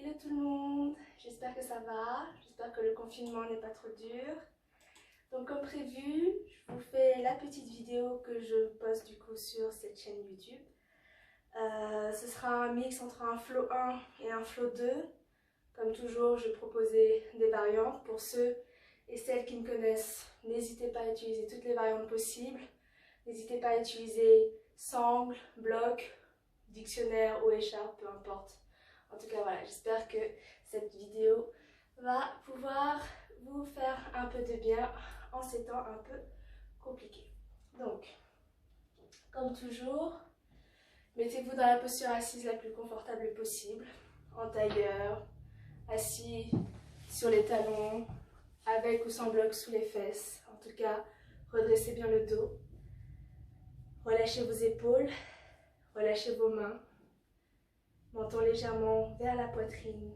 Hello tout le monde, j'espère que ça va, j'espère que le confinement n'est pas trop dur. Donc comme prévu, je vous fais la petite vidéo que je poste du coup sur cette chaîne YouTube. Ce sera un mix entre un flow 1 et un flow 2. Comme toujours, je vais proposer des variantes. Pour ceux et celles qui me connaissent, n'hésitez pas à utiliser toutes les variantes possibles. N'hésitez pas à utiliser sangle, bloc, dictionnaire ou écharpe, peu importe. En tout cas, voilà, j'espère que cette vidéo va pouvoir vous faire un peu de bien en ces temps un peu compliqués. Donc, comme toujours, mettez-vous dans la posture assise la plus confortable possible, en tailleur, assis sur les talons, avec ou sans bloc sous les fesses. En tout cas, redressez bien le dos, relâchez vos épaules, relâchez vos mains, menton légèrement vers la poitrine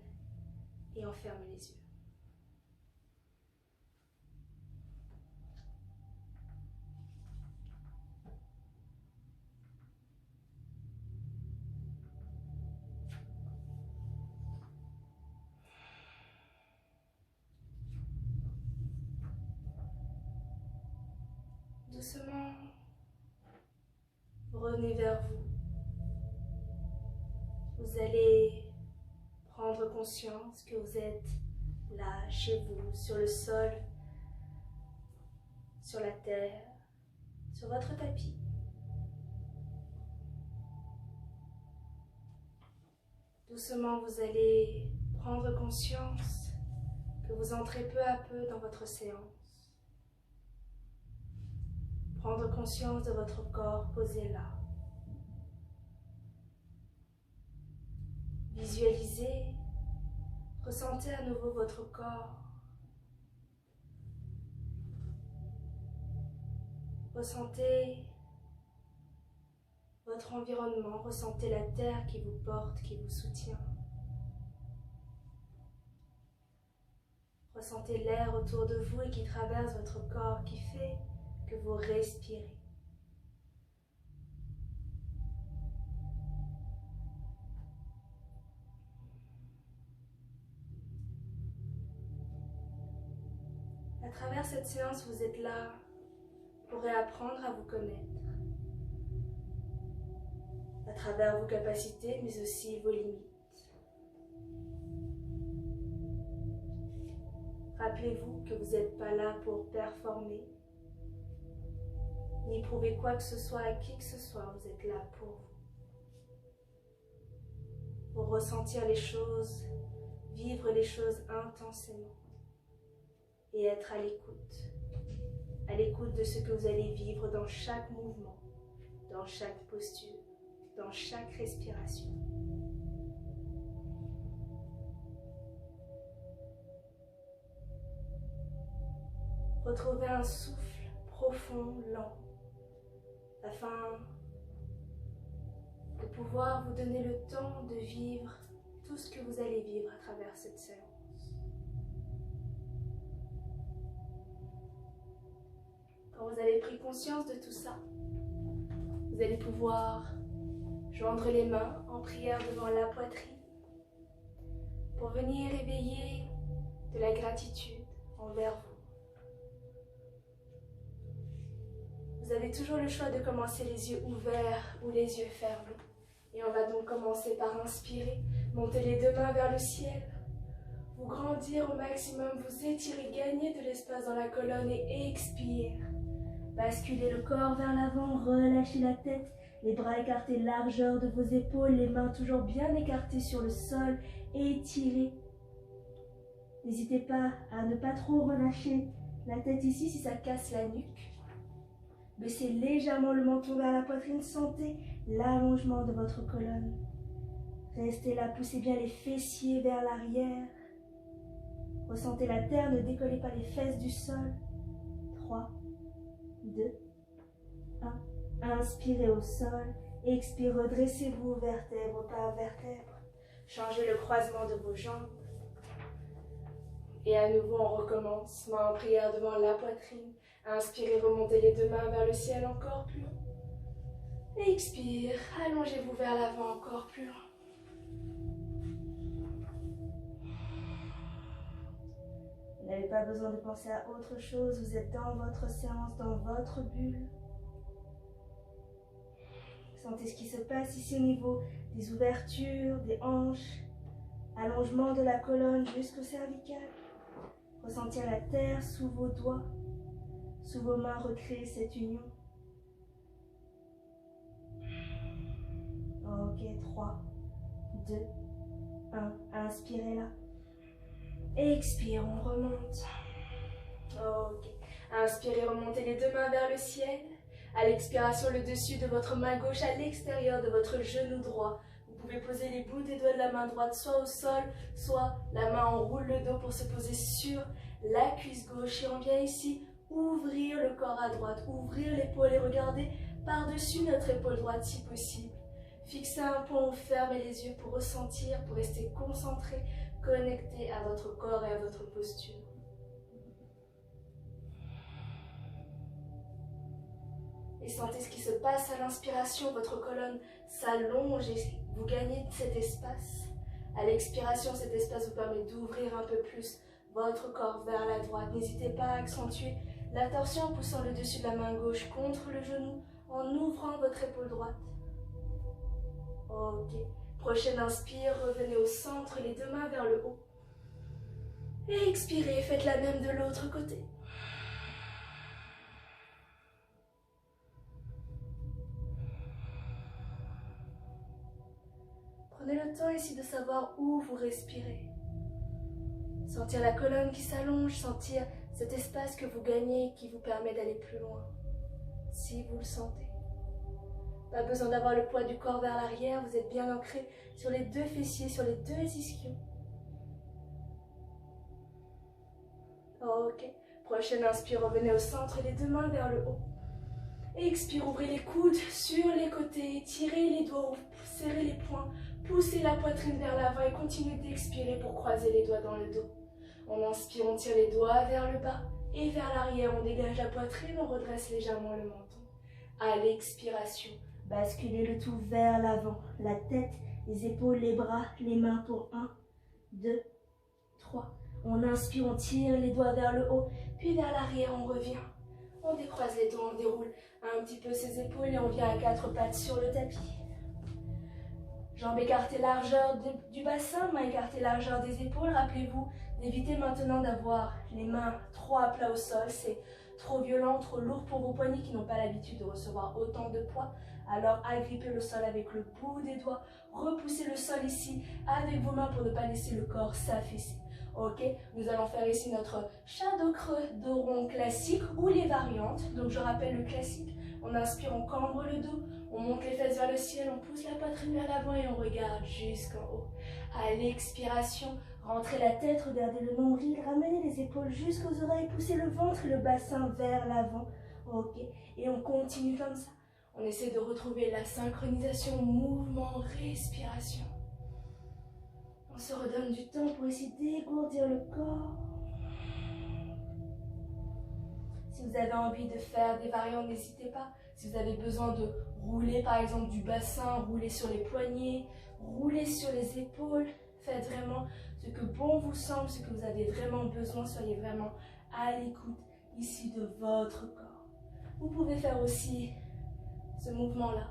et on ferme les yeux. Doucement, revenez vers vous. Vous allez prendre conscience que vous êtes là, chez vous, sur le sol, sur la terre, sur votre tapis. Doucement, vous allez prendre conscience que vous entrez peu à peu dans votre séance. Prendre conscience de votre corps posé là. Visualisez, ressentez à nouveau votre corps. Ressentez votre environnement, ressentez la terre qui vous porte, qui vous soutient. Ressentez l'air autour de vous et qui traverse votre corps, qui fait que vous respirez. À travers cette séance, vous êtes là pour réapprendre à vous connaître. À travers vos capacités, mais aussi vos limites. Rappelez-vous que vous n'êtes pas là pour performer, ni prouver quoi que ce soit à qui que ce soit, vous êtes là pour ressentir les choses, vivre les choses intensément et être à l'écoute de ce que vous allez vivre dans chaque mouvement, dans chaque posture, dans chaque respiration. Retrouvez un souffle profond, lent, afin de pouvoir vous donner le temps de vivre tout ce que vous allez vivre à travers cette séance. Quand vous avez pris conscience de tout ça, vous allez pouvoir joindre les mains en prière devant la poitrine pour venir éveiller de la gratitude envers vous. Vous avez toujours le choix de commencer les yeux ouverts ou les yeux fermés. Et on va donc commencer par inspirer, monter les deux mains vers le ciel, vous grandir au maximum, vous étirer, gagner de l'espace dans la colonne et expire. Basculez le corps vers l'avant, relâchez la tête, les bras écartés, largeur de vos épaules, les mains toujours bien écartées sur le sol, étirez. N'hésitez pas à ne pas trop relâcher la tête ici si ça casse la nuque. Baissez légèrement le menton vers la poitrine, sentez l'allongement de votre colonne. Restez là, poussez bien les fessiers vers l'arrière. Ressentez la terre, ne décollez pas les fesses du sol. 3, 2, 1. Inspirez au sol, expirez, redressez-vous vertèbre par vertèbre. Changez le croisement de vos jambes. Et à nouveau, on recommence, main en prière devant la poitrine. Inspirez, remontez les deux mains vers le ciel encore plus haut. Expire, allongez-vous vers l'avant encore plus loin. n'avez pas besoin de penser à autre chose, vous êtes dans votre séance, dans votre bulle. Sentez ce qui se passe ici au niveau des ouvertures, des hanches, allongement de la colonne jusqu'au cervical. Ressentir la terre sous vos doigts, sous vos mains, recréer cette union. Ok, 3, 2, 1. Inspirez là. Expire, on remonte. Ok. Inspirez, remontez les deux mains vers le ciel. À l'expiration, le dessus de votre main gauche à l'extérieur de votre genou droit. Vous pouvez poser les bouts des doigts de la main droite soit au sol, soit la main enroule le dos pour se poser sur la cuisse gauche. Et on vient ici ouvrir le corps à droite, ouvrir l'épaule et regarder par-dessus notre épaule droite si possible. Fixez un point ou fermez les yeux pour ressentir, pour rester concentré, connecté à votre corps et à votre posture. Et sentez ce qui se passe à l'inspiration, votre colonne s'allonge et vous gagnez cet espace. À l'expiration, cet espace vous permet d'ouvrir un peu plus votre corps vers la droite. N'hésitez pas à accentuer la torsion en poussant le dessus de la main gauche contre le genou, en ouvrant votre épaule droite. Ok. Prochaine inspire, revenez au centre, les deux mains vers le haut. Et expirez, faites la même de l'autre côté. Prenez le temps ici de savoir où vous respirez. Sentir la colonne qui s'allonge, sentir cet espace que vous gagnez qui vous permet d'aller plus loin, si vous le sentez. Pas besoin d'avoir le poids du corps vers l'arrière, vous êtes bien ancré sur les deux fessiers, sur les deux ischions. Ok. Prochaine inspire, revenez au centre, les deux mains vers le haut. Expire, ouvrez les coudes sur les côtés, tirez les doigts, serrez les poings, poussez la poitrine vers l'avant et continuez d'expirer pour croiser les doigts dans le dos. On inspire, on tire les doigts vers le bas et vers l'arrière, on dégage la poitrine, on redresse légèrement le menton. À l'expiration, basculez le tout vers l'avant, la tête, les épaules, les bras, les mains pour 1, 2, 3. On inspire, on tire les doigts vers le haut, puis vers l'arrière, on revient. On décroise les doigts, on déroule un petit peu ses épaules et on vient à 4 pattes sur le tapis. Jambes écartées, largeur du bassin, mains écartées, largeur des épaules. Rappelez-vous d'éviter maintenant d'avoir les mains trop à plat au sol. C'est trop violent, trop lourd pour vos poignets qui n'ont pas l'habitude de recevoir autant de poids. Alors agrippez le sol avec le bout des doigts. Repoussez le sol ici avec vos mains pour ne pas laisser le corps s'affaisser. Ok, nous allons faire ici notre shadow creux dos rond classique ou les variantes. Donc je rappelle le classique. On inspire, on cambre le dos, on monte les fesses vers le ciel, on pousse la poitrine vers l'avant et on regarde jusqu'en haut. À l'expiration, rentrez la tête, regardez le nombril, ramenez les épaules jusqu'aux oreilles, poussez le ventre et le bassin vers l'avant. Ok, et on continue comme ça. On essaie de retrouver la synchronisation, mouvement, respiration. On se redonne du temps pour essayer dégourdir le corps. Si vous avez envie de faire des variantes, n'hésitez pas. Si vous avez besoin de rouler par exemple du bassin, rouler sur les poignets, rouler sur les épaules, faites vraiment ce que bon vous semble, ce que vous avez vraiment besoin. Soyez vraiment à l'écoute ici de votre corps. Vous pouvez faire aussi ce mouvement-là.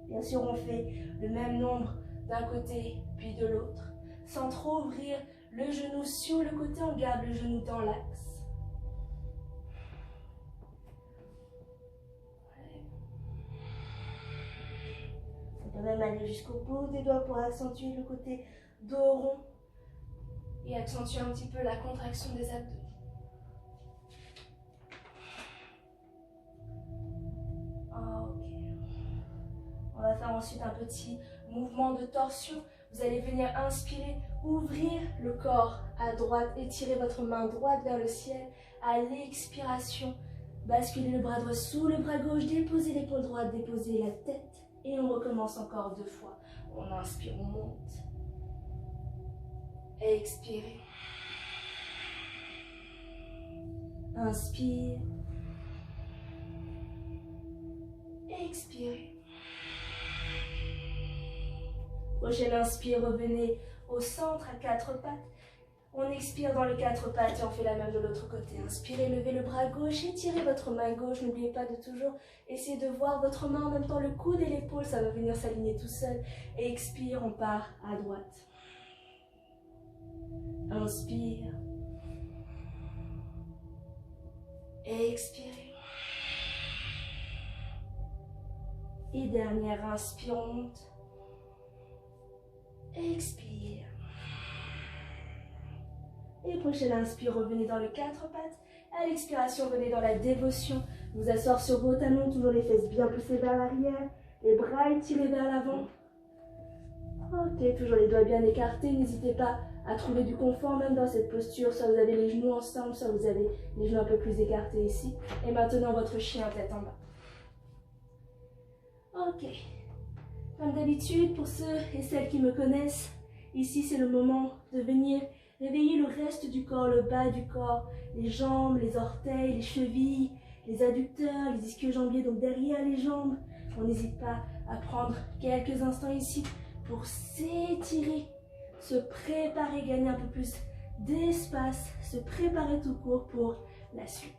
Bien sûr, on fait le même nombre d'un côté puis de l'autre, sans trop ouvrir le genou sur le côté, on garde le genou dans l'axe. On peut même aller jusqu'au bout des doigts pour accentuer le côté dos rond et accentuer un petit peu la contraction des abdos. Ok. On va faire ensuite un petit mouvement de torsion. Vous allez venir inspirer, ouvrir le corps à droite, étirez votre main droite vers le ciel. À l'expiration, basculez le bras droit sous le bras gauche, déposez l'épaule droite, déposez la tête. Et on recommence encore 2 fois. On inspire, on monte. Expirez. Inspire. Expirez. Prochaine inspire, revenez au centre à quatre pattes. On expire dans les quatre pattes et on fait la même de l'autre côté. Inspirez, levez le bras gauche, étirez votre main gauche. N'oubliez pas de toujours essayer de voir votre main en même temps, le coude et l'épaule. Ça va venir s'aligner tout seul. Et expire, on part à droite. Inspire. Et expirez. Et dernière inspire, on monte. Expire. Et prochaine inspire, revenez dans les quatre pattes. À l'expiration, venez dans la dévotion. Vous asseoir sur vos talons, toujours les fesses bien poussées vers l'arrière. Les bras étirés vers l'avant. Ok, toujours les doigts bien écartés. N'hésitez pas à trouver du confort même dans cette posture. Soit vous avez les genoux ensemble, soit vous avez les genoux un peu plus écartés ici. Et maintenant, votre chien tête en bas. Ok. Comme d'habitude, pour ceux et celles qui me connaissent, ici c'est le moment de venir réveiller le reste du corps, le bas du corps, les jambes, les orteils, les chevilles, les adducteurs, les ischio-jambiers, donc derrière les jambes. On n'hésite pas à prendre quelques instants ici pour s'étirer, se préparer, gagner un peu plus d'espace, se préparer tout court pour la suite.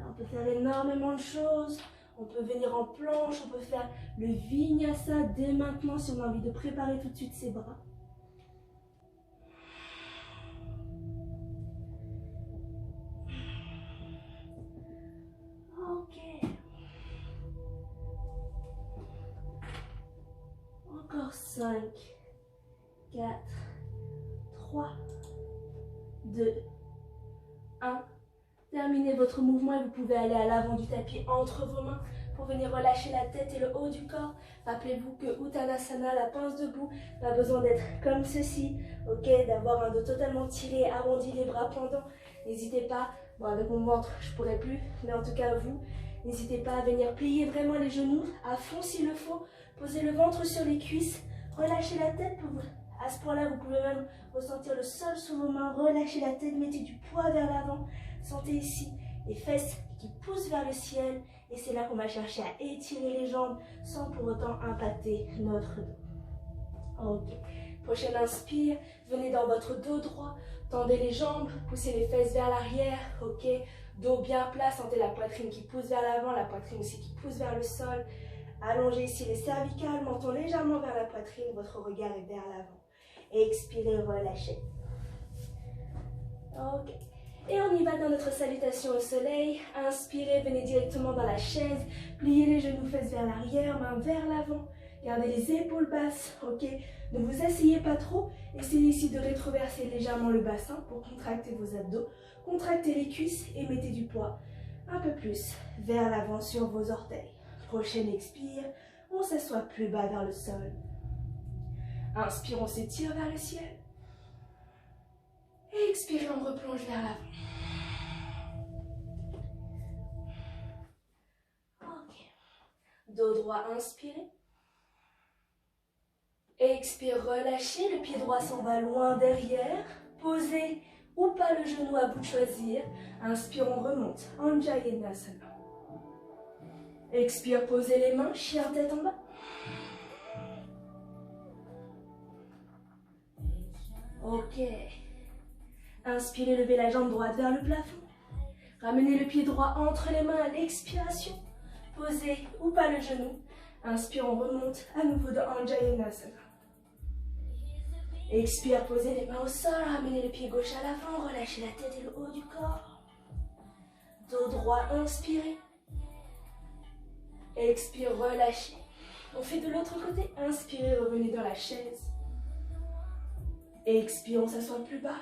On peut faire énormément de choses, on peut venir en planche, on peut faire le vinyasa dès maintenant si on a envie de préparer tout de suite ses bras. Ok. Encore 5, 4, 3, 2, 1. Terminez votre mouvement et vous pouvez aller à l'avant du tapis entre vos mains pour venir relâcher la tête et le haut du corps. Rappelez-vous que Uttanasana, la pince debout, pas besoin d'être comme ceci, ok, d'avoir un dos totalement tiré, arrondi, les bras pendants. N'hésitez pas, bon avec mon ventre je pourrais plus, mais en tout cas vous, n'hésitez pas à venir plier vraiment les genoux à fond s'il le faut, posez le ventre sur les cuisses, relâchez la tête pour vous. À ce point-là, vous pouvez même ressentir le sol sous vos mains, relâchez la tête, mettez du poids vers l'avant. Sentez ici les fesses qui poussent vers le ciel et c'est là qu'on va chercher à étirer les jambes sans pour autant impacter notre dos. Ok. Prochaine inspire, venez dans votre dos droit, tendez les jambes, poussez les fesses vers l'arrière, ok. Dos bien plat, sentez la poitrine qui pousse vers l'avant, la poitrine aussi qui pousse vers le sol. Allongez ici les cervicales, menton légèrement vers la poitrine, votre regard est vers l'avant. Expirez, relâchez. Ok. Et on y va dans notre salutation au soleil. Inspirez, venez directement dans la chaise. Pliez les genoux, fesses vers l'arrière, mains vers l'avant. Gardez les épaules basses, ok. Ne vous asseyez pas trop. Essayez ici de rétroverser légèrement le bassin pour contracter vos abdos. Contractez les cuisses et mettez du poids un peu plus vers l'avant sur vos orteils. Prochaine expire, on s'assoit plus bas vers le sol. Inspire, on s'étire vers le ciel. Et expirez, on replonge vers l'avant. Ok. Dos droit, inspirez. Expire, relâchez. Le pied droit s'en va loin derrière. Posez ou pas le genou à vous de choisir. Inspire, on remonte. Anjayanasana. Expire, posez les mains. Chien tête en bas. Ok. Inspirez, levez la jambe droite vers le plafond. Ramenez le pied droit entre les mains à l'expiration. Posez ou pas le genou. Inspire, on remonte à nouveau dans Anjayanasana. Expire, posez les mains au sol. Ramenez le pied gauche à l'avant. Relâchez la tête et le haut du corps. Dos droit, inspirez. Expire, relâchez. On fait de l'autre côté. Inspirez, revenez dans la chaise. Expire, on s'assoit plus bas.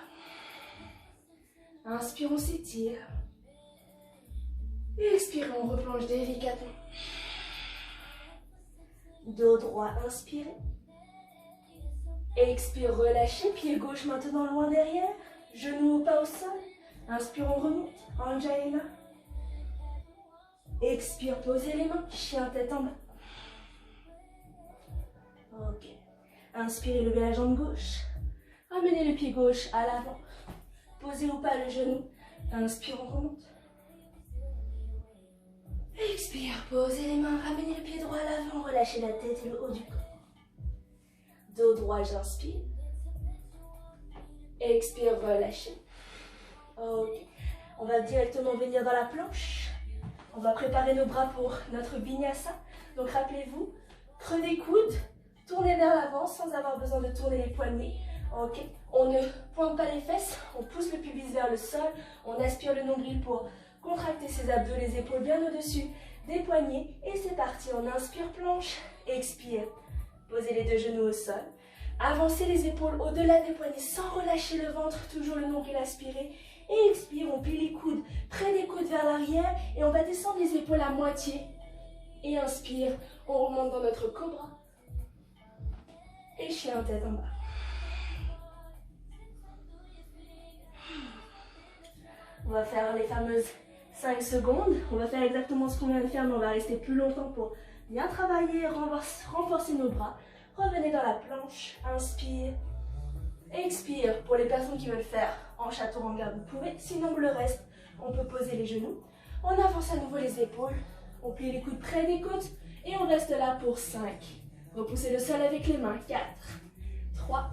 Inspire, on s'étire. Expire, on replonge délicatement. Dos droit, inspirez. Expire, relâchez. Pied gauche maintenant loin derrière. Genou ou pas au sol. Inspire, on remonte. Anjayana. Expire, posez les mains. Chien tête en bas. Ok. Inspirez, levez la jambe gauche. Ramenez le pied gauche à l'avant. Posez ou pas le genou. Inspire, on remonte. Expire, posez les mains, ramenez le pied droit à l'avant, relâchez la tête et le haut du corps. Dos droit, j'inspire. Expire, relâchez. Ok. On va directement venir dans la planche. On va préparer nos bras pour notre vinyasa. Donc rappelez-vous, creux des coudes, tournez vers l'avant sans avoir besoin de tourner les poignets. Ok. On ne pointe pas les fesses, on pousse le pubis vers le sol, on aspire le nombril pour contracter ses abdos, les épaules bien au-dessus des poignets. Et c'est parti, on inspire planche, expire. Posez les deux genoux au sol. Avancez les épaules au-delà des poignets sans relâcher le ventre, toujours le nombril aspiré. Et expire, on plie les coudes près des coudes vers l'arrière et on va descendre les épaules à moitié. Et inspire, on remonte dans notre cobra. Et chien tête en bas. On va faire les fameuses 5 secondes. On va faire exactement ce qu'on vient de faire, mais on va rester plus longtemps pour bien travailler, renforcer nos bras. Revenez dans la planche, inspire, expire. Pour les personnes qui veulent faire en chaturanga, vous pouvez. Sinon, le reste, on peut poser les genoux. On avance à nouveau les épaules. On plie les coudes près des côtes et on reste là pour 5. Repoussez le sol avec les mains. 4, 3,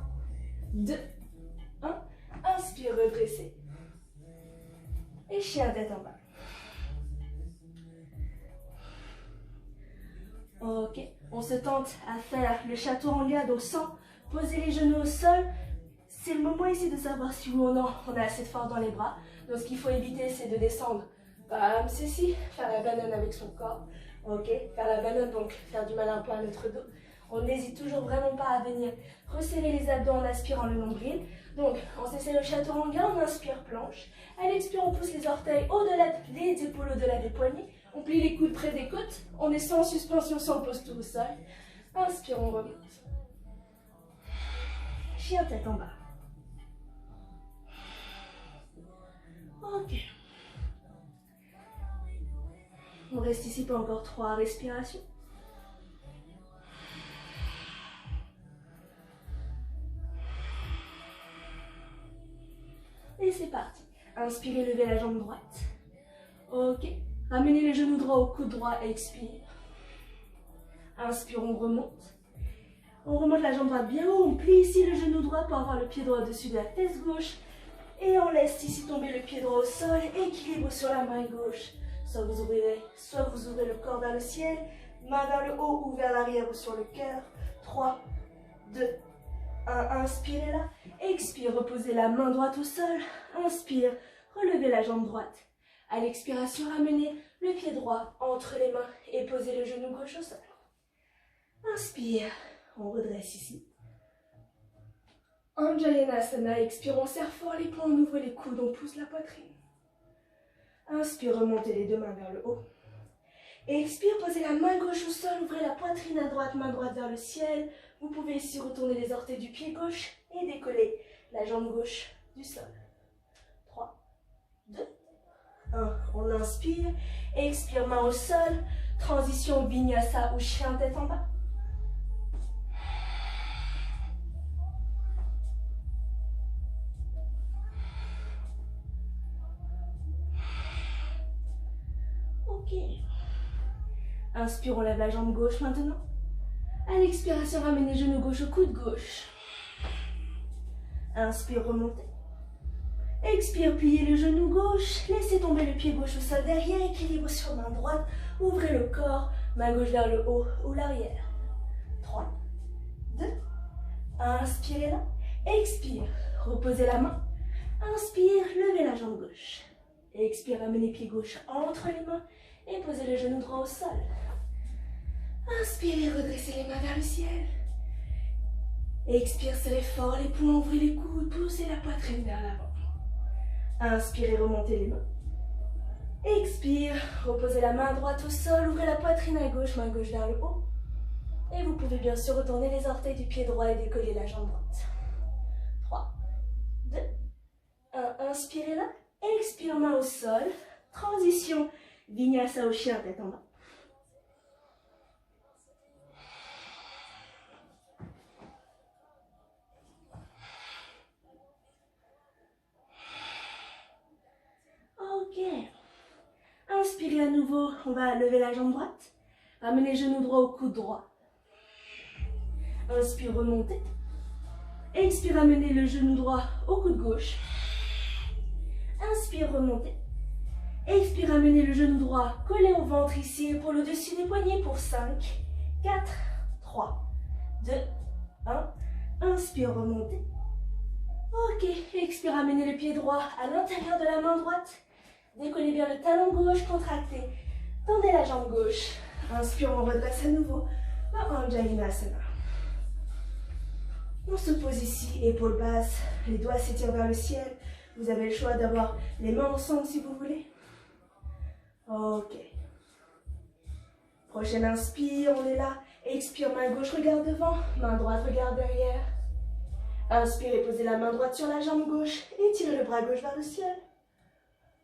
2, 1. Inspire, redressez. Et chien tête en bas. Ok, on se tente à faire le chaturanga, donc sans poser les genoux au sol. C'est le moment ici de savoir si oui ou non on a assez de force dans les bras. Donc ce qu'il faut éviter, c'est de descendre comme ceci, faire la banane avec son corps. Ok, faire la banane, donc faire du mal un peu à notre dos. On n'hésite toujours vraiment pas à venir resserrer les abdos en aspirant le nombril. Donc, on s'essaie le chaturanga, on inspire planche. À l'expire, on pousse les orteils au-delà, les épaules au-delà des poignets. On plie les coudes près des côtes. On est sans suspension, sans pose tout au sol. Inspire, on remonte. Chien tête en bas. Ok. On reste ici pour encore 3 respirations. Et c'est parti. Inspirez, levez la jambe droite. Ok. Ramenez le genou droit au coude droit, expire. Inspire, on remonte. On remonte la jambe droite bien haut. On plie ici le genou droit pour avoir le pied droit au-dessus de la fesse gauche. Et on laisse ici tomber le pied droit au sol. Équilibre sur la main gauche. Soit vous ouvrez le corps vers le ciel, main vers le haut ou vers l'arrière ou sur le cœur. 3, 2, 1. Inspirez là. Expire, reposez la main droite au sol. Inspire, relevez la jambe droite. À l'expiration, ramenez le pied droit entre les mains et posez le genou gauche au sol. Inspire, on redresse ici. Anjayanasana, expire, on serre fort les poings, on ouvre les coudes, on pousse la poitrine. Inspire, remontez les deux mains vers le haut. Expire, posez la main gauche au sol, ouvrez la poitrine à droite, main droite vers le ciel. Vous pouvez ici retourner les orteils du pied gauche et décoller la jambe gauche du sol. 3, 2, 1. On inspire, expire, main au sol. Transition vinyasa ou chien tête en bas. Ok. Inspire, on lève la jambe gauche maintenant. À l'expiration, ramenez le genou gauche au coude gauche. Inspire, remontez. Expire, pliez le genou gauche. Laissez tomber le pied gauche au sol derrière. Équilibre sur main droite. Ouvrez le corps. Main gauche vers le haut ou l'arrière. 3, 2, 1. Inspirez là. Expire. Reposez la main. Inspire, levez la jambe gauche. Expire, ramenez pied gauche entre les mains. Et posez le genou droit au sol. Inspirez, redressez les mains vers le ciel. Expire, serrez fort les poings, ouvrez les coudes, poussez la poitrine vers l'avant. Inspirez, remontez les mains. Expire, reposez la main droite au sol, ouvrez la poitrine à gauche, main gauche vers le haut. Et vous pouvez bien sûr retourner les orteils du pied droit et décoller la jambe droite. 3, 2, 1. Inspirez là. Expire, main au sol. Transition vinyasa au chien tête en bas. Ok. Expirez à nouveau, on va lever la jambe droite. Ramenez les genoux droits au coude droit. Inspire, remontez. Expire, amenez le genou droit au coude gauche. Inspire, remontez. Expire, amenez le genou droit collé au ventre ici, épaule au-dessus des poignets pour 5, 4, 3, 2, 1. Inspire, remontez. Ok, expire, amenez le pied droit à l'intérieur de la main droite. Décollez bien le talon gauche, contractez. Tendez la jambe gauche. Inspire, on redresse à nouveau. Anjalinasana. On se pose ici, épaules basses, les doigts s'étirent vers le ciel. Vous avez le choix d'avoir les mains ensemble si vous voulez. Ok. Prochaine inspire, on est là. Expire, main gauche, regarde devant. Main droite, regarde derrière. Inspirez, posez la main droite sur la jambe gauche. Étirez le bras gauche vers le ciel.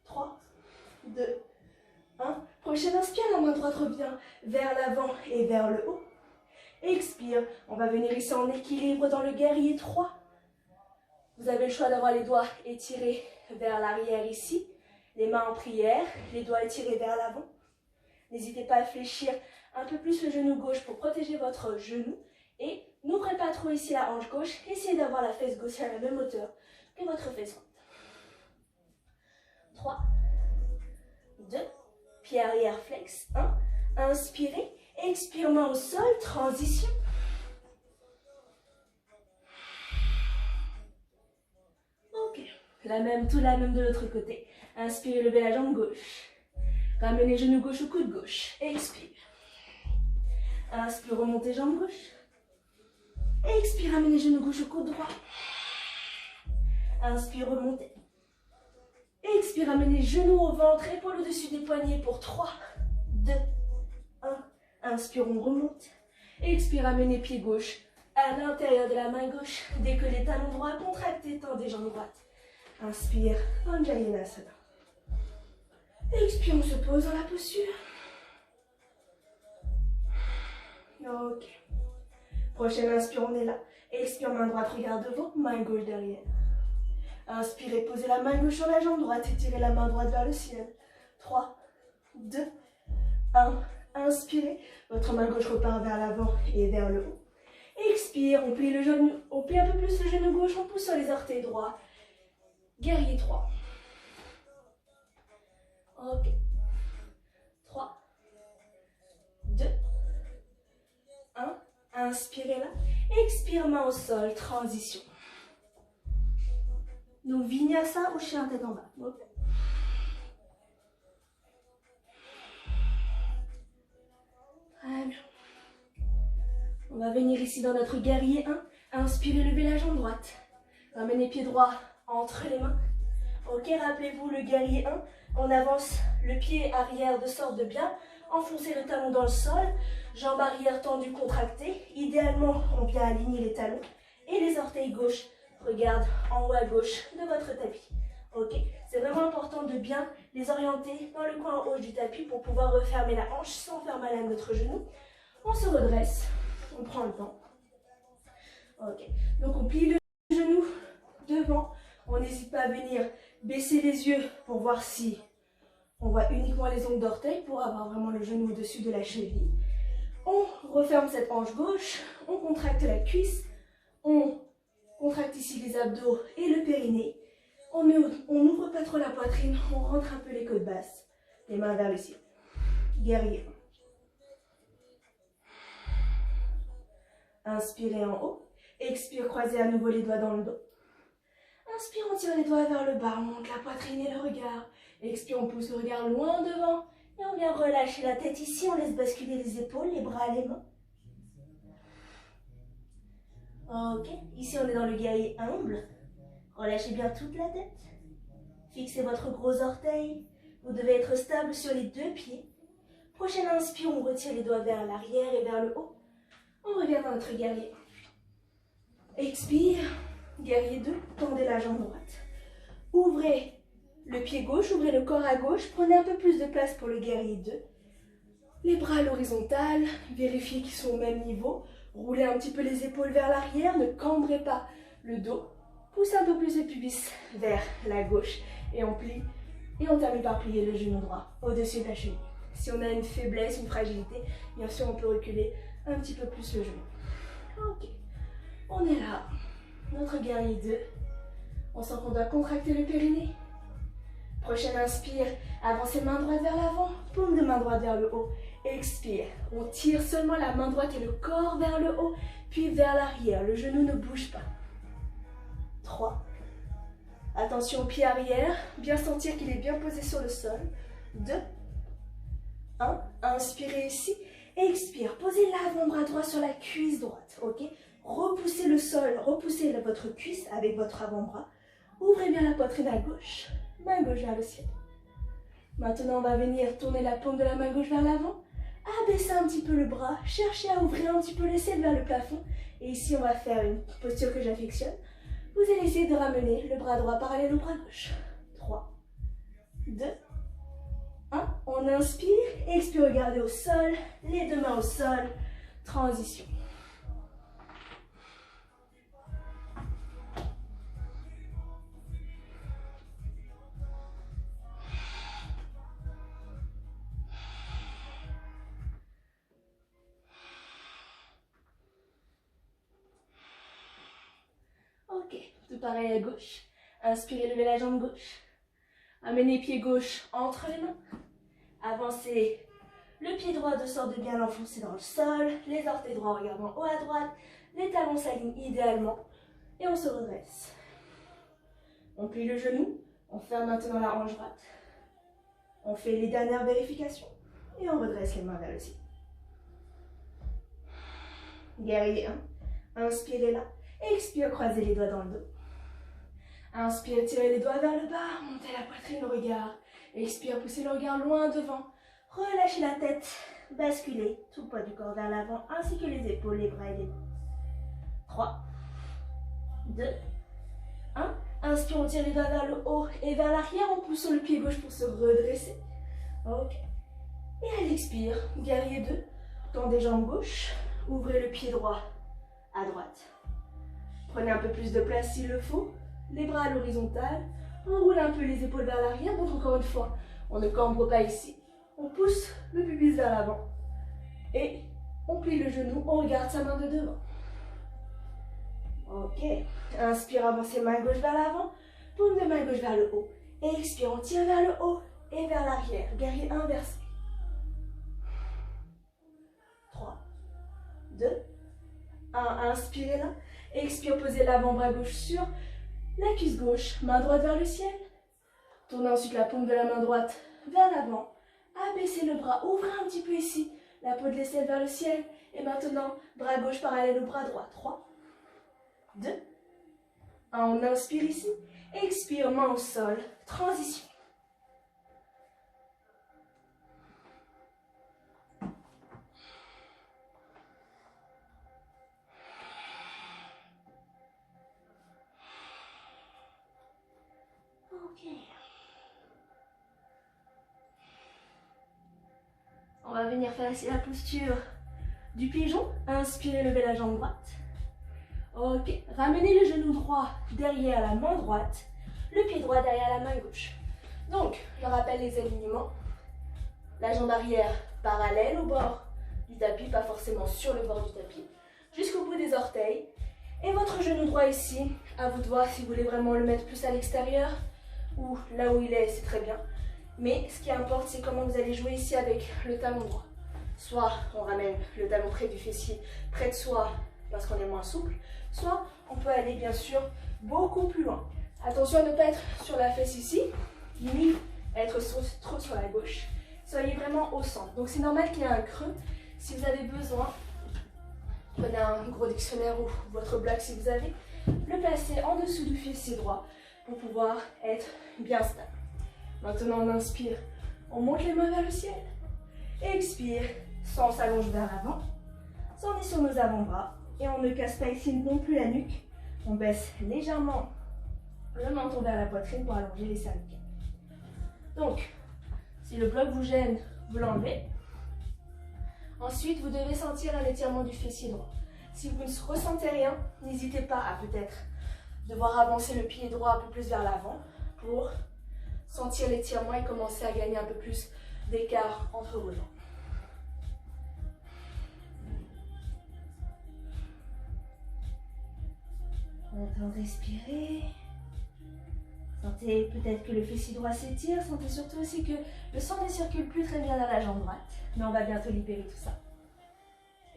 3, 2, 1. Prochaine inspire, la main droite revient vers l'avant et vers le haut. Expire, on va venir ici en équilibre dans le guerrier 3. Vous avez le choix d'avoir les doigts étirés vers l'arrière ici, les mains en prière, les doigts étirés vers l'avant. N'hésitez pas à fléchir un peu plus le genou gauche pour protéger votre genou. Et n'ouvrez pas trop ici la hanche gauche, essayez d'avoir la fesse gauche à la même hauteur que votre fesse droite. 3, 2, pied arrière flex, 1, inspirez. Expire, main au sol, transition. Ok, tout la même de l'autre côté. Inspirez, levez la jambe gauche. Ramenez genou gauche au coude gauche. Expire. Inspire, remontez jambe gauche. Expire, ramenez genou gauche au coude droit. Inspire, remontez. Expire, ramenez genou au ventre, épaule au-dessus des poignets pour 3, 2, 1. Inspire, on remonte. Expire, amenez pied gauche à l'intérieur de la main gauche. Décollez talon droit, contractez, tendez jambe droite. Inspire, Anjalinasana. Expire, on se pose dans la posture. Ok. Prochaine inspire, on est là. Expire, main droite, regarde devant, main gauche derrière. Inspirez, posez la main gauche sur la jambe droite, étirez la main droite vers le ciel. 3, 2, 1. Inspirez, votre main gauche repart vers l'avant et vers le haut. Expire, on plie un peu plus le genou gauche, on pousse sur les orteils droits. Guerrier 3. Ok. 3, 2, 1. Inspirez là. Expire, main au sol, transition. Donc vinyasa ou chien tête en bas. Ok. Très bien. On va venir ici dans notre guerrier 1. Inspirez, levez la jambe droite. Ramenez pied droit entre les mains. Ok, rappelez-vous le guerrier 1. On avance le pied arrière de sorte de bien enfoncer le talon dans le sol. Jambe arrière tendue, contractée. Idéalement, on vient aligner les talons. Et les orteils gauche regardent en haut à gauche de votre tapis. Ok, c'est vraiment important de bien les orienter dans le coin haut du tapis pour pouvoir refermer la hanche sans faire mal à notre genou. On se redresse, on prend le temps. Ok, donc on plie le genou devant. On n'hésite pas à venir baisser les yeux pour voir si on voit uniquement les ongles d'orteil pour avoir vraiment le genou au-dessus de la cheville. On referme cette hanche gauche, on contracte la cuisse, on contracte ici les abdos et le périnée. On n'ouvre pas trop la poitrine, on rentre un peu les côtes basses, les mains vers le ciel. Guerrier. Inspirez en haut, expire, croisez à nouveau les doigts dans le dos. Inspire, on tire les doigts vers le bas, on monte la poitrine et le regard. Expire, on pousse le regard loin devant. Et on vient relâcher la tête ici, on laisse basculer les épaules, les bras, les mains. Ok, ici on est dans le guerrier humble. Relâchez bien toute la tête. Fixez votre gros orteil. Vous devez être stable sur les deux pieds. Prochaine inspire, on retire les doigts vers l'arrière et vers le haut. On revient dans notre guerrier. Expire, guerrier 2, tendez la jambe droite. Ouvrez le pied gauche, ouvrez le corps à gauche. Prenez un peu plus de place pour le guerrier 2. Les bras à l'horizontale, vérifiez qu'ils sont au même niveau. Roulez un petit peu les épaules vers l'arrière, ne cambrez pas le dos. Poussez un peu plus le pubis vers la gauche et on plie Et on termine par plier le genou droit au-dessus de la cheville. Si on a une faiblesse, une fragilité, bien sûr on peut reculer un petit peu plus le genou. Ok, on est là. Notre guerrier 2. On sent qu'on doit contracter le périnée. Prochaine inspire, avancez main droite vers l'avant, paume de main droite vers le haut. Expire, on tire seulement la main droite et le corps vers le haut, puis vers l'arrière. Le genou ne bouge pas. 3. Attention au pied arrière, bien sentir qu'il est bien posé sur le sol. 2. 1. Inspirez ici. Expire, posez l'avant-bras droit sur la cuisse droite. Ok. Repoussez le sol, repoussez votre cuisse avec votre avant-bras. Ouvrez bien la poitrine à gauche. Main gauche vers le ciel. Maintenant, on va venir tourner la paume de la main gauche vers l'avant. Abaissez un petit peu le bras. Cherchez à ouvrir un petit peu l'aisselle vers le plafond. Et ici, on va faire une posture que j'affectionne. Vous allez essayer de ramener le bras droit parallèle au bras gauche. 3, 2, 1. On inspire. Expire, regardez au sol. Les deux mains au sol. Transition. Ok, tout pareil à gauche. Inspirez, levez la jambe gauche. Amenez pied gauche entre les mains. Avancez le pied droit de sorte de bien l'enfoncer dans le sol. Les orteils droits regardant haut à droite. Les talons s'alignent idéalement. Et on se redresse. On plie le genou. On ferme maintenant la hanche droite. On fait les dernières vérifications. Et on redresse les mains vers le ciel. Guerrier 1. Inspirez là. Expire, croisez les doigts dans le dos. Inspire, tirez les doigts vers le bas, montez la poitrine, le regard. Expire, poussez le regard loin devant. Relâchez la tête, basculez tout le poids du corps vers l'avant, ainsi que les épaules, les bras et les mains. 3, 2, 1. Inspire, on tire les doigts vers le haut et vers l'arrière, en poussant le pied gauche pour se redresser. Ok. Et à l'expire, guerrier 2, tendez jambes gauche, ouvrez le pied droit à droite. Prenez un peu plus de place s'il le faut. Les bras à l'horizontale. On roule un peu les épaules vers l'arrière. Donc encore une fois, on ne cambre pas ici. On pousse le pubis vers l'avant. Et on plie le genou. On regarde sa main de devant. Ok. Inspire, avancez main gauche vers l'avant. Paume de main gauche vers le haut. Et expire, on tire vers le haut et vers l'arrière. Guerrier inversé. 3, 2, 1. Inspirez là. Expire, posez l'avant-bras gauche sur la cuisse gauche, main droite vers le ciel. Tournez ensuite la paume de la main droite vers l'avant. Abaissez le bras, ouvrez un petit peu ici la peau de l'aisselle vers le ciel. Et maintenant, bras gauche parallèle au bras droit. 3, 2, 1. On inspire ici. Expire, main au sol. Transition. On va venir faire ici la posture du pigeon. Inspirez, levez la jambe droite. Ok, ramenez le genou droit derrière la main droite, le pied droit derrière la main gauche. Donc, je rappelle les alignements. La jambe arrière parallèle au bord du tapis, pas forcément sur le bord du tapis, jusqu'au bout des orteils. Et votre genou droit ici, à vous de voir si vous voulez vraiment le mettre plus à l'extérieur ou là où il est, c'est très bien. Mais ce qui importe, c'est comment vous allez jouer ici avec le talon droit. Soit on ramène le talon près du fessier, près de soi, parce qu'on est moins souple. Soit on peut aller bien sûr beaucoup plus loin. Attention à ne pas être sur la fesse ici, ni être trop sur la gauche. Soyez vraiment au centre. Donc c'est normal qu'il y ait un creux. Si vous avez besoin, prenez un gros dictionnaire ou votre bloc si vous avez, le placer en dessous du fessier droit pour pouvoir être bien stable. Maintenant on inspire, on monte les mains vers le ciel. Expire, sans on s'allonge vers l'avant. On est sur nos avant-bras et on ne casse pas ici non plus la nuque. On baisse légèrement le menton vers la poitrine pour allonger les cervicales. Donc, si le bloc vous gêne, vous l'enlevez. Ensuite, vous devez sentir un étirement du fessier droit. Si vous ne ressentez rien, n'hésitez pas à peut-être devoir avancer le pied droit un peu plus vers l'avant pour sentir l'étirement et commencer à gagner un peu plus d'écart entre vos jambes. On attend de respirer. Sentez peut-être que le fessier droit s'étire. Sentez surtout aussi que le sang ne circule plus très bien dans la jambe droite. Mais on va bientôt libérer tout ça.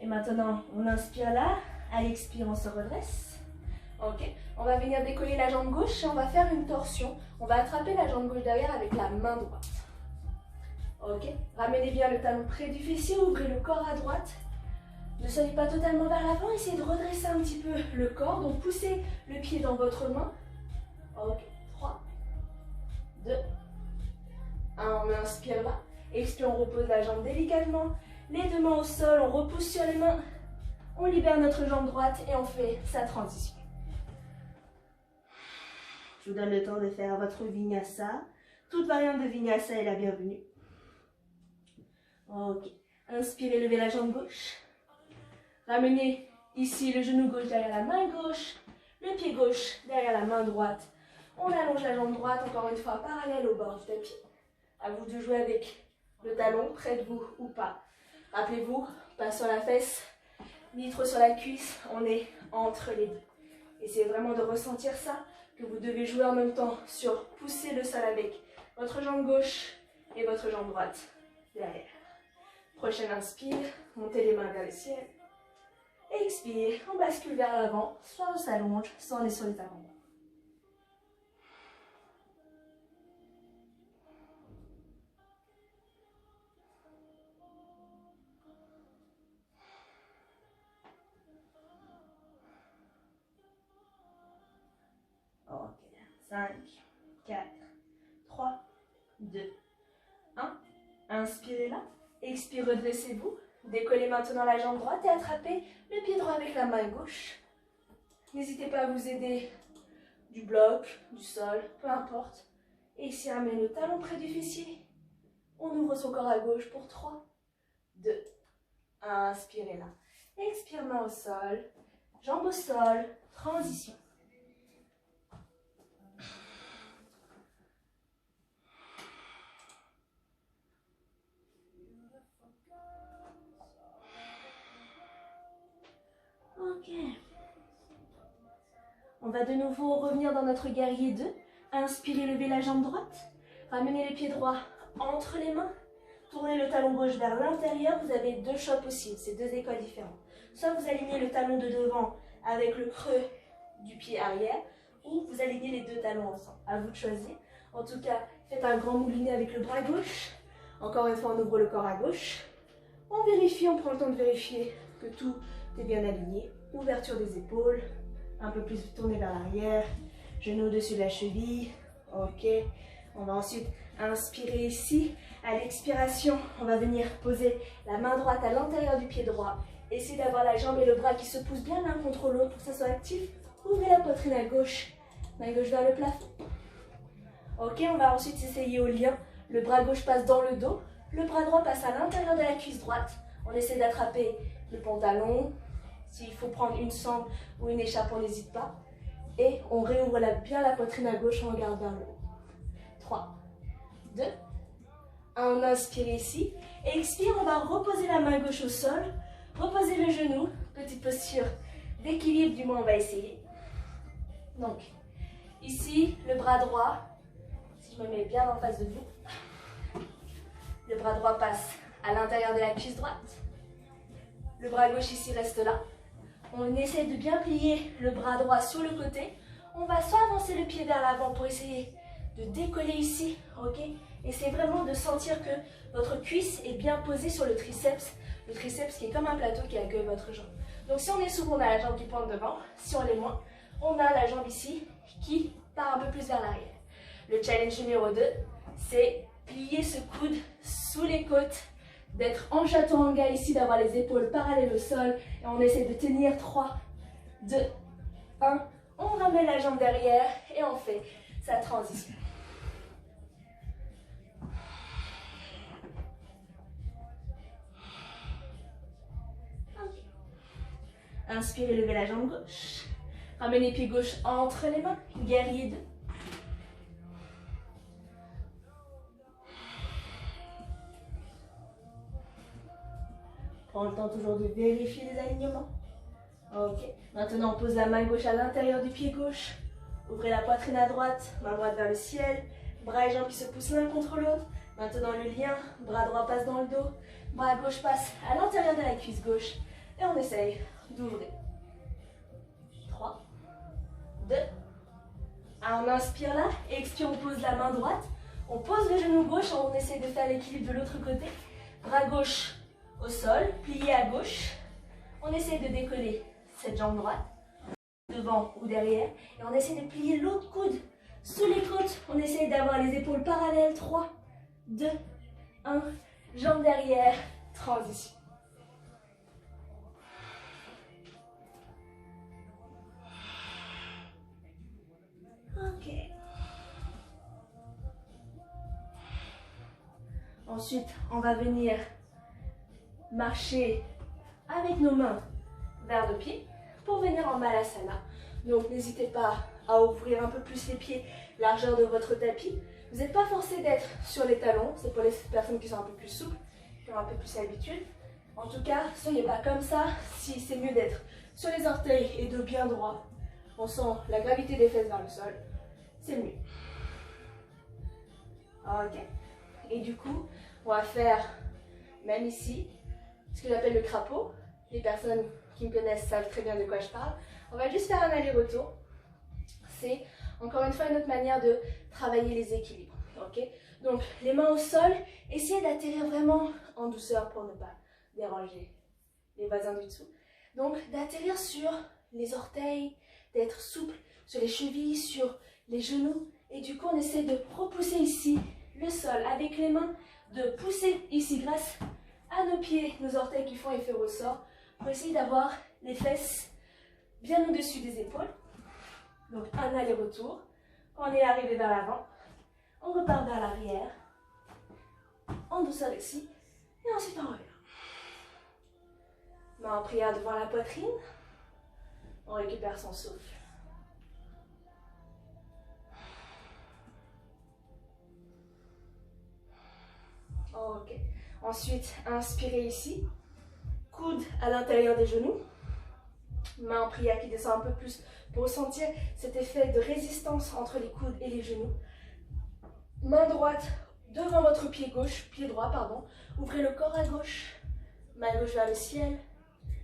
Et maintenant, on inspire là. À l'expire, on se redresse. Ok. On va venir décoller la jambe gauche et on va faire une torsion. On va attraper la jambe gauche derrière avec la main droite. Ok. Ramenez bien le talon près du fessier. Ouvrez le corps à droite. Ne soyez pas totalement vers l'avant. Essayez de redresser un petit peu le corps. Donc, poussez le pied dans votre main. Ok. 3, 2, 1. On inspire là. Expire, on repose la jambe délicatement. Les deux mains au sol. On repousse sur les mains. On libère notre jambe droite et on fait sa transition. Je vous donne le temps de faire votre vinyasa. Toute variante de vinyasa est la bienvenue. Ok. Inspirez, levez la jambe gauche. Ramenez ici le genou gauche derrière la main gauche. Le pied gauche derrière la main droite. On allonge la jambe droite, encore une fois, parallèle au bord du tapis. À vous de jouer avec le talon près de vous ou pas. Rappelez-vous, pas sur la fesse, ni trop sur la cuisse, on est entre les deux. Essayez vraiment de ressentir ça, que vous devez jouer en même temps sur pousser le sol avec votre jambe gauche et votre jambe droite derrière. Prochaine inspire, montez les mains vers le ciel. Expire, on bascule vers l'avant, soit on s'allonge, soit on est sur les talons. Ok, 5, 4, 3, 2, 1. Inspirez là. Expire, redressez-vous. Décollez maintenant la jambe droite et attrapez le pied droit avec la main gauche. N'hésitez pas à vous aider du bloc, du sol, peu importe. Et ici, ramène le talon près du fessier. On ouvre son corps à gauche pour 3, 2, 1. Inspirez là. Expire, main au sol. Jambe au sol. Transition. Ok. On va de nouveau revenir dans notre guerrier 2. Inspirez, levez la jambe droite. Ramenez les pieds droits entre les mains. Tournez le talon gauche vers l'intérieur. Vous avez deux choix possibles, c'est deux écoles différentes. Soit vous alignez le talon de devant avec le creux du pied arrière, ou vous alignez les deux talons ensemble. À vous de choisir. En tout cas, faites un grand moulinet avec le bras gauche. Encore une fois, on ouvre le corps à gauche. On vérifie, on prend le temps de vérifier que tout est bien aligné. Ouverture des épaules, un peu plus tourné vers l'arrière, genou au-dessus de la cheville. Ok, on va ensuite inspirer ici. À l'expiration, on va venir poser la main droite à l'intérieur du pied droit. Essayez d'avoir la jambe et le bras qui se poussent bien l'un contre l'autre pour que ça soit actif. Ouvrez la poitrine à gauche, main gauche vers le plafond. Ok, on va ensuite essayer au lien. Le bras gauche passe dans le dos, le bras droit passe à l'intérieur de la cuisse droite. On essaie d'attraper le pantalon. S'il faut prendre une sangle ou une écharpe, on n'hésite pas. Et on réouvre bien la poitrine à gauche, on regarde vers le haut. 3, 2, 1. On inspire ici. Expire, on va reposer la main gauche au sol. Reposer le genou. Petite posture d'équilibre, du moins on va essayer. Donc, ici, le bras droit. Si je me mets bien en face de vous. Le bras droit passe à l'intérieur de la cuisse droite. Le bras gauche ici reste là. On essaie de bien plier le bras droit sur le côté. On va soit avancer le pied vers l'avant pour essayer de décoller ici, ok? Essayez vraiment de sentir que votre cuisse est bien posée sur le triceps qui est comme un plateau qui accueille votre jambe. Donc si on est souple, on a la jambe qui pointe devant. Si on l'est moins, on a la jambe ici qui part un peu plus vers l'arrière. Le challenge numéro 2, c'est plier ce coude sous les côtes, d'être en chaturanga ici, d'avoir les épaules parallèles au sol. Et on essaie de tenir 3, 2, 1. On ramène la jambe derrière et on fait sa transition. Okay. Inspirez, levez la jambe gauche. Ramenez les pieds gauche entre les mains. Guerrier 2. Prends le temps toujours de vérifier les alignements. Ok. Maintenant, on pose la main gauche à l'intérieur du pied gauche. Ouvrez la poitrine à droite, main droite vers le ciel. Bras et jambes qui se poussent l'un contre l'autre. Maintenant, le lien. Bras droit passe dans le dos. Bras gauche passe à l'intérieur de la cuisse gauche. Et on essaye d'ouvrir. 3, 2, 1. On inspire là. Expire, on pose la main droite. On pose le genou gauche. On essaie de faire l'équilibre de l'autre côté. Bras gauche au sol, plié à gauche. On essaie de décoller cette jambe droite, devant ou derrière. Et on essaie de plier l'autre coude sous les côtes. On essaie d'avoir les épaules parallèles. 3, 2, 1. Jambe derrière, transition. Ok. Ensuite, on va venir marcher avec nos mains vers le pied pour venir en Malasana. Donc n'hésitez pas à ouvrir un peu plus les pieds, largeur de votre tapis. Vous n'êtes pas forcé d'être sur les talons, c'est pour les personnes qui sont un peu plus souples, qui ont un peu plus l'habitude. En tout cas, soyez pas comme ça, si c'est mieux d'être sur les orteils et dos bien droit. On sent la gravité des fesses vers le sol, c'est mieux. Ok. Et du coup, on va faire, même ici, ce que j'appelle le crapaud. Les personnes qui me connaissent savent très bien de quoi je parle. On va juste faire un aller-retour. C'est encore une fois une autre manière de travailler les équilibres. Okay. Donc les mains au sol, essayez d'atterrir vraiment en douceur pour ne pas déranger les voisins du dessous. Donc d'atterrir sur les orteils, d'être souple sur les chevilles, sur les genoux. Et du coup on essaie de repousser ici le sol avec les mains, de pousser ici grâce à nos pieds, nos orteils qui font effet ressort, pour essayer d'avoir les fesses bien au-dessus des épaules. Donc un aller-retour. Quand on est arrivé vers l'avant, on repart vers l'arrière, en douceur ici, et ensuite on revient. Main en prière devant la poitrine, on récupère son souffle. Ok. Ensuite, inspirez ici, coude à l'intérieur des genoux, main en prière qui descend un peu plus pour ressentir cet effet de résistance entre les coudes et les genoux. Main droite devant votre pied gauche, pied droit, pardon. Ouvrez le corps à gauche, main gauche vers le ciel.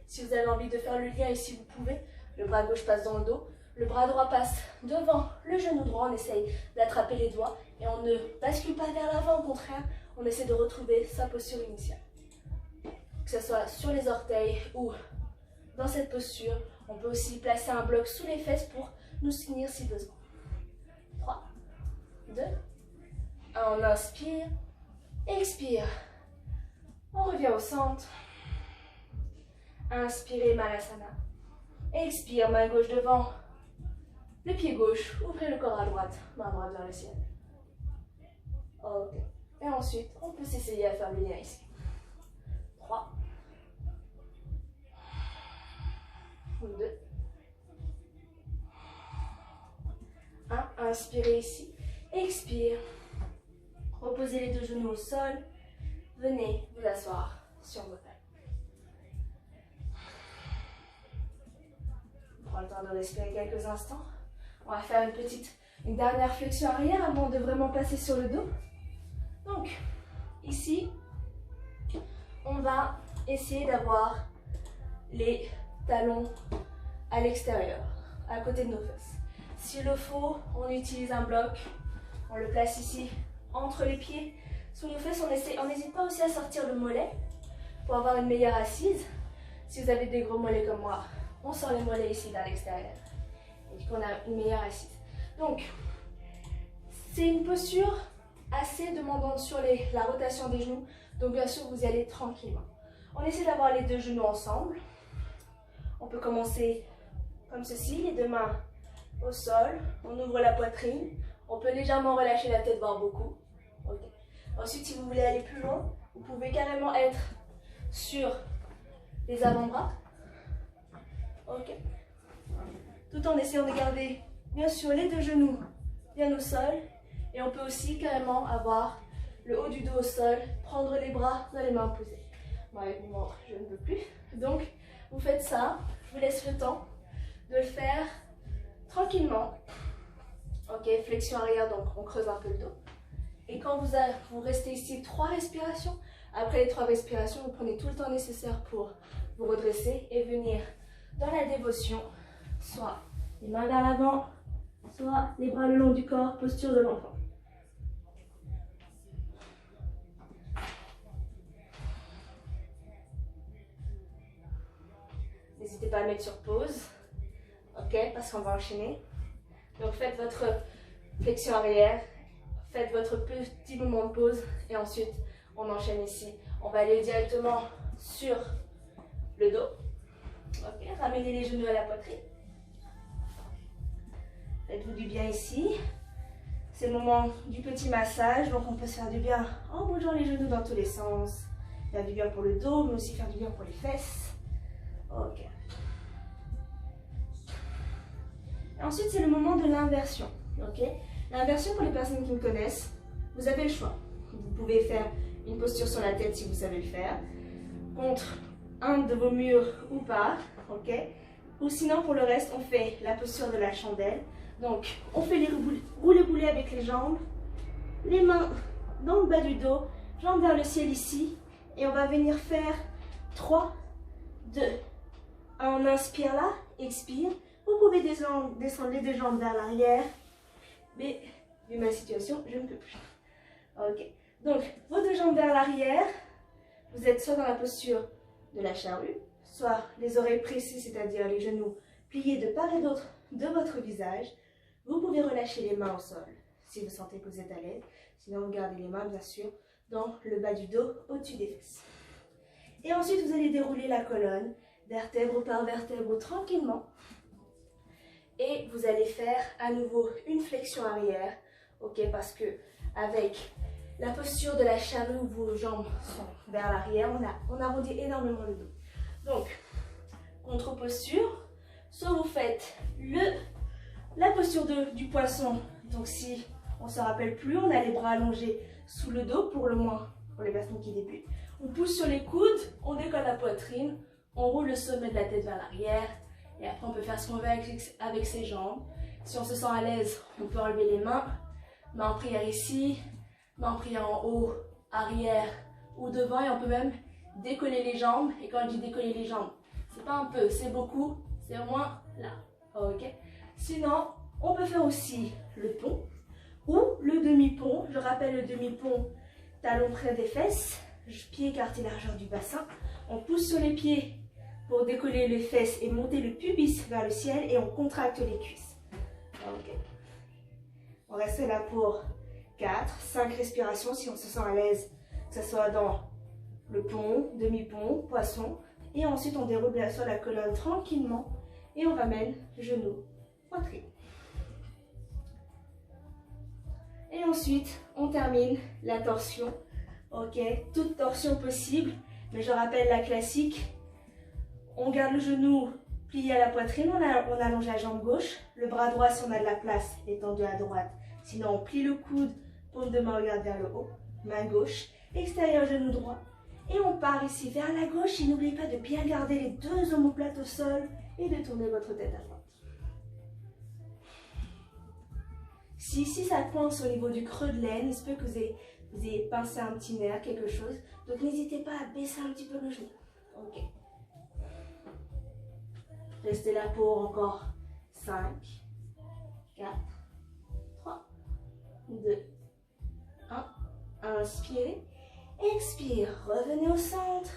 Si vous avez envie de faire le lien ici, vous pouvez. Le bras gauche passe dans le dos, le bras droit passe devant le genou droit. On essaye d'attraper les doigts et on ne bascule pas vers l'avant, au contraire, on essaie de retrouver sa posture initiale. Que ce soit sur les orteils ou dans cette posture, on peut aussi placer un bloc sous les fesses pour nous soutenir si besoin. 3, 2, 1, on inspire, expire, on revient au centre, inspirez Malasana, expire, main gauche devant, le pied gauche, ouvrez le corps à droite, main droite vers le ciel. Ok, et ensuite on peut s'essayer à faire le lien ici. 3, 2, 1, inspirez ici, expire, reposez les deux genoux au sol, venez vous asseoir sur vos tailles. On prend le temps de respirer quelques instants. On va faire une dernière flexion arrière avant de vraiment passer sur le dos. Donc, ici, on va essayer d'avoir les talons à l'extérieur, à côté de nos fesses. S'il le faut, on utilise un bloc, on le place ici entre les pieds, sous nos fesses. On n'hésite pas aussi à sortir le mollet pour avoir une meilleure assise. Si vous avez des gros mollets comme moi, on sort les mollets ici vers l'extérieur. Et du coup, on a une meilleure assise. Donc, c'est une posture assez demandante sur la rotation des genoux. Donc, bien sûr, vous y allez tranquillement. On essaie d'avoir les deux genoux ensemble. On peut commencer comme ceci, les deux mains au sol. On ouvre la poitrine. On peut légèrement relâcher la tête, voire beaucoup. Okay. Ensuite, si vous voulez aller plus loin, vous pouvez carrément être sur les avant-bras. Ok. Tout en essayant de garder, bien sûr, les deux genoux bien au sol. Et on peut aussi carrément avoir le haut du dos au sol, prendre les bras dans les mains posées. Ouais, il montre, je ne peux plus. Donc, vous faites ça. Je vous laisse le temps de le faire tranquillement. Ok, flexion arrière, donc on creuse un peu le dos. Et quand vous restez ici 3 respirations, après les 3 respirations, vous prenez tout le temps nécessaire pour vous redresser et venir dans la dévotion, soit les mains vers l'avant, soit les bras le long du corps, posture de l'enfant. N'hésitez pas à mettre sur pause, ok, parce qu'on va enchaîner. Donc faites votre flexion arrière, faites votre petit moment de pause et ensuite on enchaîne ici. On va aller directement sur le dos. Ok, ramenez les genoux à la poitrine. Faites-vous du bien ici. C'est le moment du petit massage, donc on peut se faire du bien en bougeant les genoux dans tous les sens. Faire du bien pour le dos, mais aussi faire du bien pour les fesses. Ok. Et ensuite, c'est le moment de l'inversion. Ok. L'inversion, pour les personnes qui me connaissent, vous avez le choix. Vous pouvez faire une posture sur la tête si vous savez le faire, contre un de vos murs ou pas, ok. Ou sinon, pour le reste, on fait la posture de la chandelle. Donc, on fait les roulés-boulés avec les jambes, les mains dans le bas du dos, jambes vers le ciel ici. Et on va venir faire 3, 2, 1. On inspire là, expire. Vous pouvez descendre les 2 jambes vers l'arrière. Mais, vu ma situation, je ne peux plus. Ok. Donc, vos 2 jambes vers l'arrière. Vous êtes soit dans la posture de la charrue, soit les oreilles pressées, c'est-à-dire les genoux pliés de part et d'autre de votre visage. Vous pouvez relâcher les mains au sol si vous sentez que vous êtes à l'aise. Sinon, vous gardez les mains, bien sûr, dans le bas du dos, au-dessus des fesses. Et ensuite, vous allez dérouler la colonne, vertèbre par vertèbre, tranquillement. Et vous allez faire à nouveau une flexion arrière, ok, parce que avec la posture de la charrue où vos jambes sont vers l'arrière, on arrondit énormément le dos. Donc, contre-posture, soit vous faites la posture du poisson. Donc si on ne se rappelle plus, on a les bras allongés sous le dos, pour le moins pour les personnes qui débutent. On pousse sur les coudes, on décolle la poitrine, on roule le sommet de la tête vers l'arrière. Et après, on peut faire ce qu'on veut avec ses jambes. Si on se sent à l'aise, on peut enlever les mains. Main en prière ici, main en prière en haut, arrière ou devant. Et on peut même décoller les jambes. Et quand je dis décoller les jambes, c'est pas un peu, c'est beaucoup. C'est au moins là. Ok. Sinon, on peut faire aussi le pont ou le demi-pont. Je rappelle le demi-pont, talon près des fesses, pied écarté largeur du bassin. On pousse sur les pieds pour décoller les fesses et monter le pubis vers le ciel et on contracte les cuisses. Ok. On reste là pour 4, 5 respirations si on se sent à l'aise, que ce soit dans le pont, demi-pont, poisson. Et ensuite on déroule bien sûr la colonne tranquillement et on ramène genoux, poitrine. Et ensuite on termine la torsion. Ok, toute torsion possible, mais je rappelle la classique. On garde le genou plié à la poitrine, on allonge la jambe gauche, le bras droit si on a de la place étendu à droite. Sinon on plie le coude, paume de main regarde vers le haut, main gauche, extérieur genou droit. Et on part ici vers la gauche et n'oubliez pas de bien garder les 2 omoplates au sol et de tourner votre tête à droite. Si ici ça coince au niveau du creux de l'aine, il se peut que vous ayez pincé un petit nerf, quelque chose. Donc n'hésitez pas à baisser un petit peu le genou. Ok. Restez là pour encore 5, 4, 3, 2, 1. Inspirez. Expire. Revenez au centre.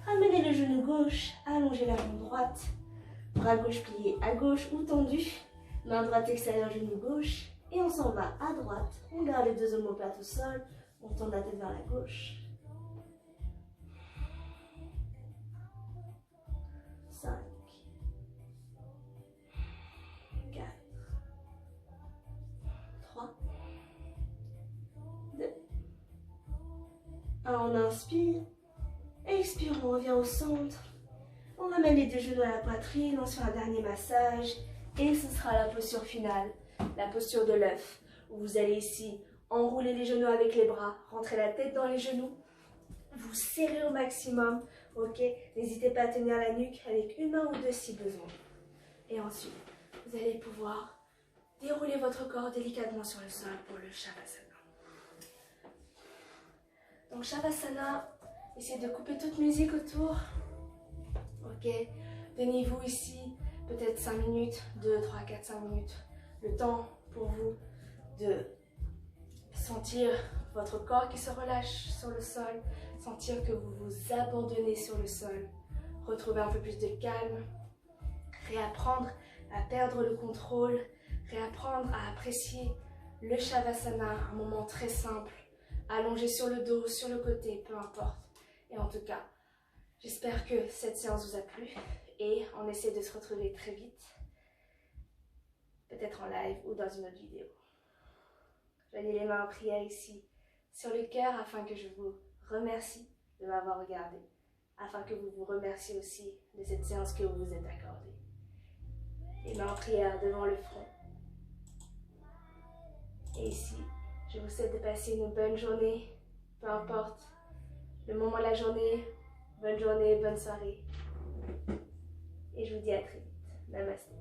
Ramenez le genou gauche. Allongez la jambe droite. Bras gauche plié à gauche ou tendu. Main droite extérieure, genou gauche. Et on s'en va à droite. On garde les 2 omoplates au sol. On tourne la tête vers la gauche. 5. 4, 3, 2, 1. On inspire, expire, on revient au centre. On ramène les 2 genoux à la poitrine, on se fait un dernier massage. Et ce sera la posture finale, la posture de l'œuf, où vous allez ici enrouler les genoux avec les bras, rentrer la tête dans les genoux, vous serrez au maximum, ok? N'hésitez pas à tenir la nuque avec une main ou deux si besoin. Et ensuite, vous allez pouvoir dérouler votre corps délicatement sur le sol pour le Shavasana. Donc Shavasana, essayez de couper toute musique autour. Ok, tenez-vous ici peut-être 5 minutes, 2, 3, 4, 5 minutes. Le temps pour vous de sentir votre corps qui se relâche sur le sol, sentir que vous vous abandonnez sur le sol, retrouver un peu plus de calme, réapprendre à perdre le contrôle, réapprendre à apprécier le Shavasana, un moment très simple, allongé sur le dos, sur le côté, peu importe. Et en tout cas, j'espère que cette séance vous a plu et on essaie de se retrouver très vite, peut-être en live ou dans une autre vidéo. Joignez les mains en prière ici sur le cœur afin que je vous remercie de m'avoir regardé, afin que vous vous remerciez aussi de cette séance que vous vous êtes accordée. Les mains en prière devant le front. Et ici, je vous souhaite de passer une bonne journée, peu importe le moment de la journée, bonne soirée. Et je vous dis à très vite. Namasté.